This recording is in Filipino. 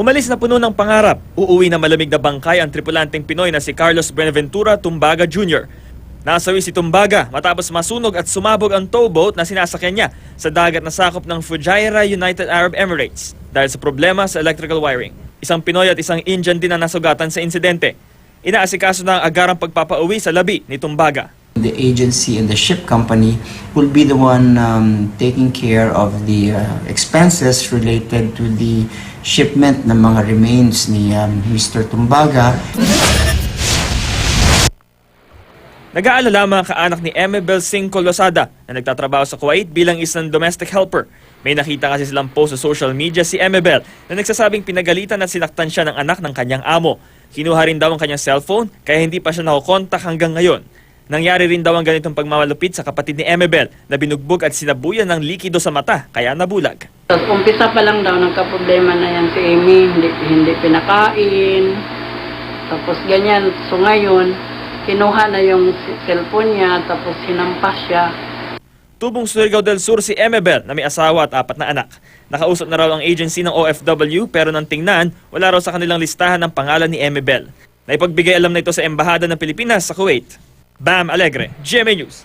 Umalis na puno ng pangarap, uuwi na malamig na bangkay ang tripulanteng Pinoy na si Carlos Buenaventura Tumbaga Jr. Nasawi si Tumbaga matapos masunog at sumabog ang towboat na sinasakyan niya sa dagat na sakop ng Fujairah, United Arab Emirates dahil sa problema sa electrical wiring. Isang Pinoy at isang Indian din ang nasugatan sa insidente. Inaasikaso na ang agarang pagpapauwi sa labi ni Tumbaga. The agency and the ship company will be the one taking care of the expenses related to the shipment ng mga remains ni Mr. Tumbaga. Nag-aalala mga kaanak ni Emebel Cinco Losada na nagtatrabaho sa Kuwait bilang isang domestic helper. May nakita kasi silang post sa social media si Emebel na nagsasabing pinagalitan at sinaktan siya ng anak ng kanyang amo. Kinuha rin daw ang kanyang cellphone kaya hindi pa siya nakokontak hanggang ngayon. Nangyari rin daw ang ganitong pagmamalupit sa kapatid ni Emebel na binugbog at sinabuyan ng likido sa mata kaya nabulag. Umpisa pa lang daw nagka-problema na yan si Amy, hindi pinakain, tapos ganyan. So ngayon, kinuha na yung cellphone niya, tapos sinampas siya. Tubong Surigao del Sur si Emebel na may asawa at 4 na anak. Nakausap na raw ang agency ng OFW pero nang tingnan, wala raw sa kanilang listahan ng pangalan ni Emebel. Naipagbigay alam na ito sa Embahada ng Pilipinas sa Kuwait. Bam Alegre, GMA News.